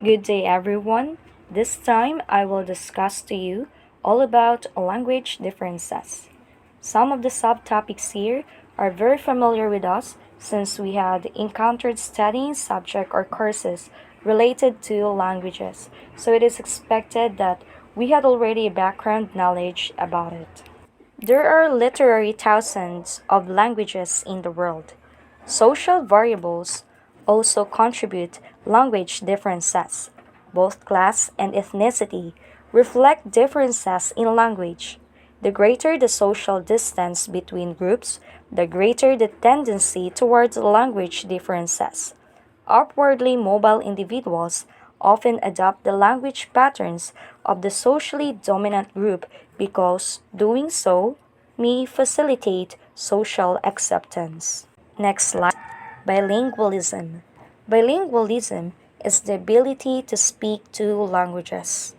Good day, everyone. This time I will discuss to you all about language differences. Some of the subtopics here are very familiar with us since we had encountered studying subject or courses related to languages, so it is expected that we had already a background knowledge about it. There are literally thousands of languages in the world. Social variables also contribute language differences. Both class and ethnicity reflect differences in language. The greater the social distance between groups, the greater the tendency towards language differences. Upwardly mobile individuals often adopt the language patterns of the socially dominant group because doing so may facilitate social acceptance. Next slide. Bilingualism. Bilingualism is the ability to speak two languages.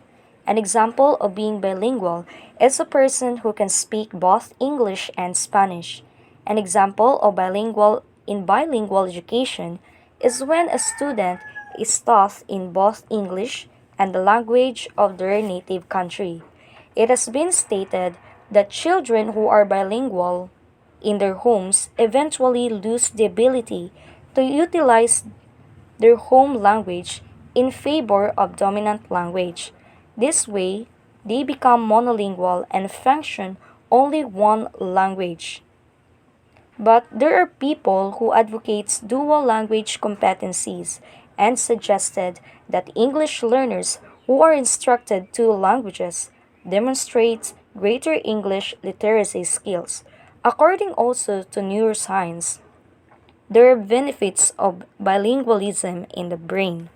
An example of being bilingual is a person who can speak both English and Spanish. An example of bilingual education is when a student is taught in both English and the language of their native country. It has been stated that children who are bilingual in their homes eventually lose the ability to utilize their home language in favor of dominant language. This way, they become monolingual and function only one language. But there are people who advocates dual language competencies and suggested that English learners who are instructed two languages demonstrates greater English literacy skills. According also to neuroscience, there are benefits of bilingualism in the brain.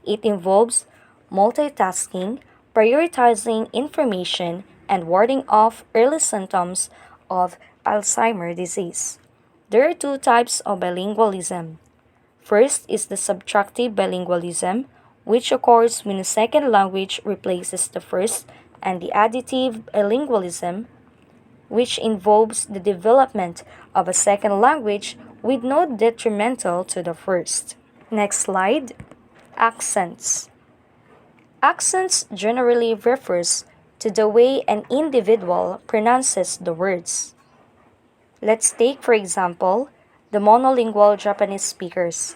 It involves multitasking, prioritizing information, and warding off early symptoms of Alzheimer's disease. There are two types of bilingualism. First is the subtractive bilingualism, which occurs when a second language replaces the first, and the additive bilingualism, which involves the development of a second language with no detrimental to the first. Next slide. Accents. Accents generally refers to the way an individual pronounces the words. Let's take, for example, the monolingual Japanese speakers.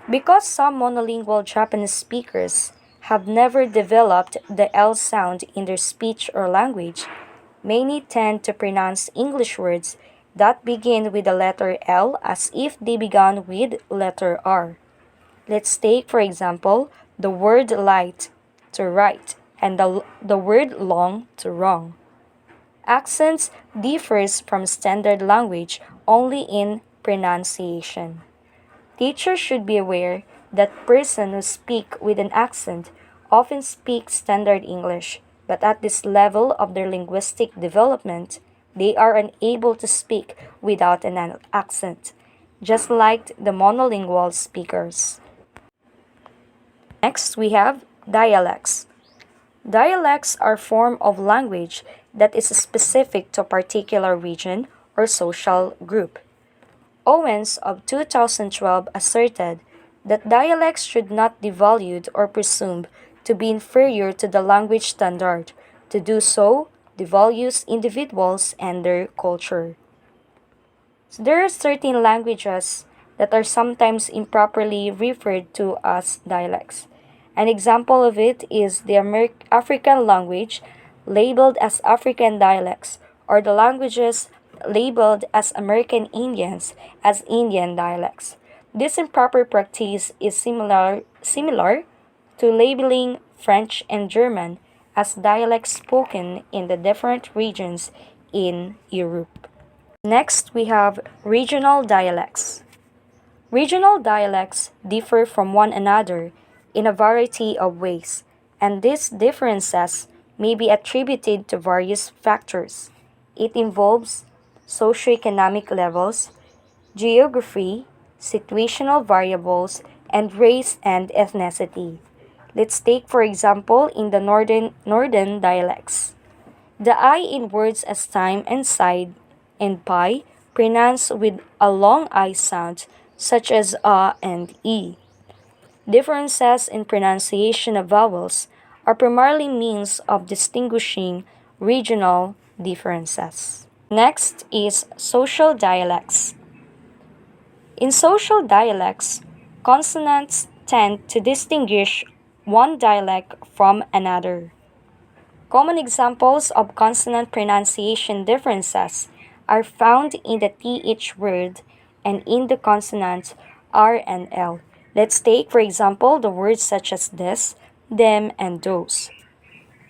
Because some monolingual Japanese speakers have never developed the L sound in their speech or language, many tend to pronounce English words that begin with the letter L as if they began with letter R. Let's take, for example, the word light to right and the word long to wrong. Accents differs from standard language only in pronunciation. Teachers should be aware that persons who speak with an accent often speak standard English, but at this level of their linguistic development, they are unable to speak without an accent, just like the monolingual speakers. Next, we have dialects. Dialects are form of language that is specific to a particular region or social group. Owens of 2012 asserted that dialects should not be valued or presumed to be inferior to the language standard. To do so devalues individuals and their culture. So there are certain languages that are sometimes improperly referred to as dialects. An example of it is the African language labeled as African dialects, or the languages labeled as American Indians as Indian dialects. This improper practice is similar to labeling French and German as dialects spoken in the different regions in Europe. Next, we have regional dialects. Regional dialects differ from one another in a variety of ways, and these differences may be attributed to various factors. It involves socioeconomic levels, geography, situational variables, and race and ethnicity. Let's take, for example, in the northern dialects. The I in words as time and side and pie pronounced with a long I sound, such as and e. Differences in pronunciation of vowels are primarily means of distinguishing regional differences. Next is social dialects. In social dialects, consonants tend to distinguish one dialect from another. Common examples of consonant pronunciation differences are found in the TH word and in the consonants R and L. Let's take, for example, the words such as this, them, and those.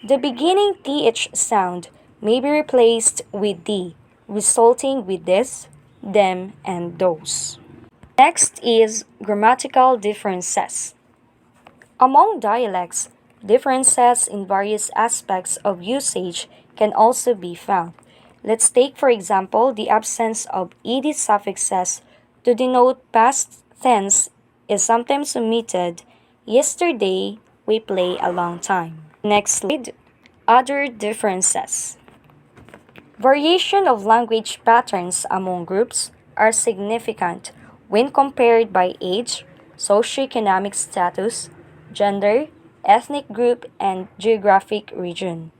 The beginning TH sound may be replaced with D, resulting with this, them, and those. Next is grammatical differences. Among dialects, differences in various aspects of usage can also be found. Let's take, for example, the absence of ed suffixes to denote past tense is sometimes omitted. Yesterday, we play a long time. Next slide. Other differences. Variation of language patterns among groups are significant when compared by age, socioeconomic status, gender, ethnic group, and geographic region.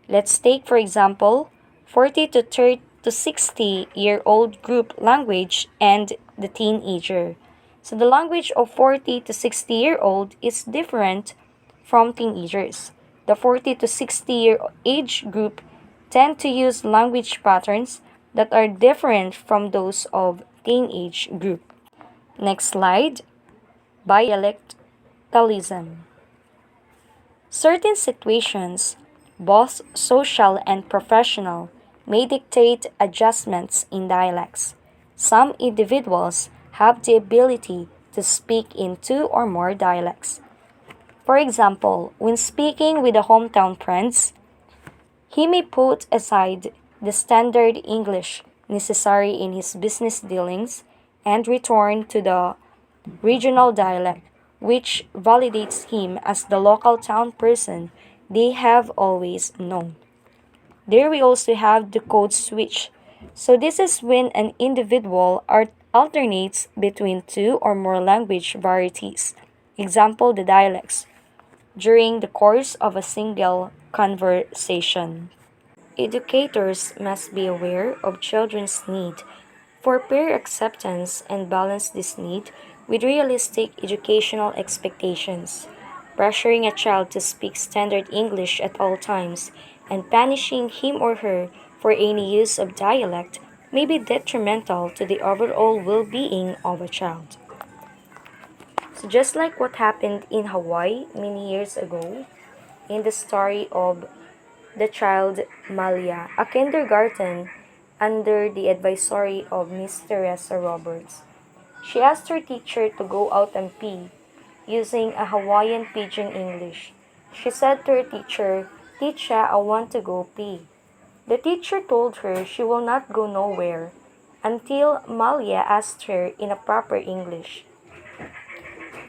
Let's take, for example, 40 to 30 to 60-year-old group language and the teenager. So the language of 40 to 60-year-old is different from teenagers. The 40 to 60-year age group tend to use language patterns that are different from those of teenage group. Next slide. Bialectalism. Certain situations, both social and professional, may dictate adjustments in dialects. Some individuals have the ability to speak in two or more dialects. For example, when speaking with a hometown friends, he may put aside the standard English necessary in his business dealings and return to the regional dialect, which validates him as the local town person they have always known. There we also have the code switch. So this is when an individual alternates between two or more language varieties. Example, the dialects during the course of a single conversation. Educators must be aware of children's need for peer acceptance and balance this need with realistic educational expectations. Pressuring a child to speak standard English at all times and punishing him or her for any use of dialect may be detrimental to the overall well being of a child. So, just like what happened in Hawaii many years ago, in the story of the child Malia, a kindergarten under the advisory of Miss Teresa Roberts. She asked her teacher to go out and pee using a Hawaiian pidgin English. She said to her teacher, "Teacher, I want to go pee." The teacher told her she will not go nowhere until Malia asked her in a proper English.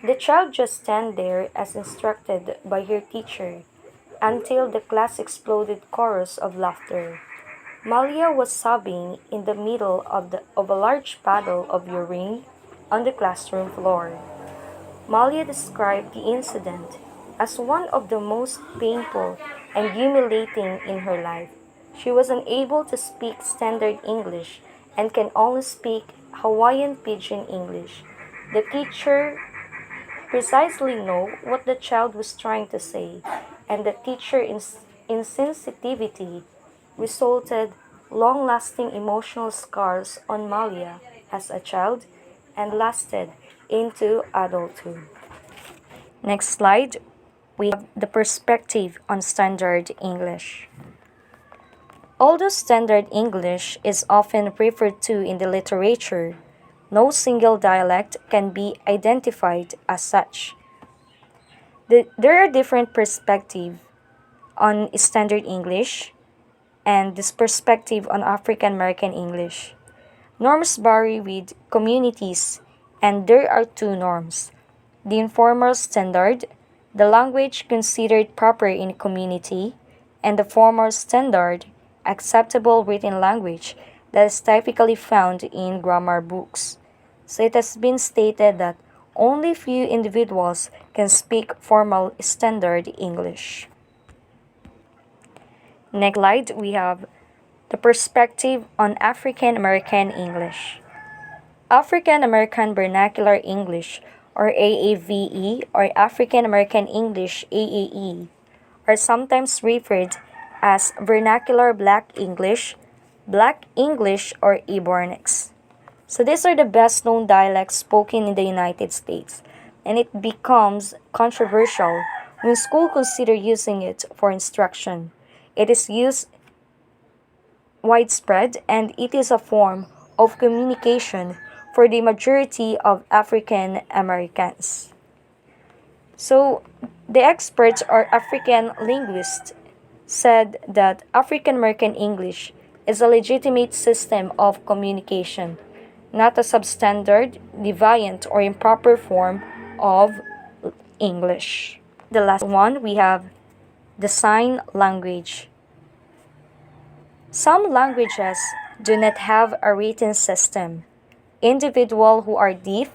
The child just stand there as instructed by her teacher until the class exploded chorus of laughter. Malia was sobbing in the middle of a large puddle of urine on the classroom floor. Malia described the incident as one of the most painful and humiliating in her life. She was unable to speak standard English and can only speak Hawaiian pidgin English. The teacher precisely know what the child was trying to say, and the teacher insensitivity resulted long-lasting emotional scars on Malia as a child and lasted into adulthood. Next slide, we have the perspective on standard English. Although standard English is often referred to in the literature, no single dialect can be identified as such. There are different perspectives on standard English and this perspective on African American English. Norms vary with communities, and there are two norms: the informal standard, the language considered proper in a community, and the formal standard, acceptable written language that is typically found in grammar books. So it has been stated that only few individuals can speak formal standard English. Next slide, we have the perspective on African American English. African American Vernacular English, or AAVE, or African American English, AAE, are sometimes referred as Vernacular Black English, Black English, or Ebonics. So these are the best known dialects spoken in the United States, and it becomes controversial when schools consider using it for instruction. It is used widespread and it is a form of communication for the majority of African Americans. So the experts or African linguists said that African American English is a legitimate system of communication, not a substandard, deviant, or improper form of English. The last one, we have the sign language. Some languages do not have a written system. Individuals who are deaf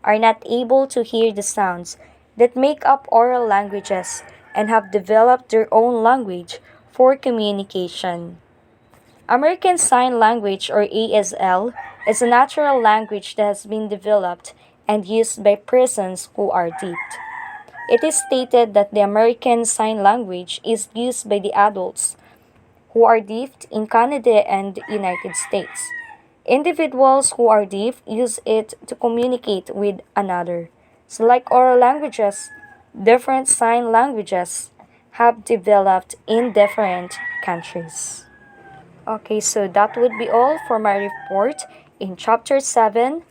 are not able to hear the sounds that make up oral languages and have developed their own language for communication. American Sign Language, or ASL, is a natural language that has been developed and used by persons who are deaf. It is stated that the American Sign Language is used by the adults who are deaf in Canada and the United States. Individuals who are deaf use it to communicate with another. So, like oral languages, different sign languages have developed in different countries. Okay, so that would be all for my report in Chapter 7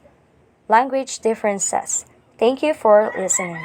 Language Differences. Thank you for listening.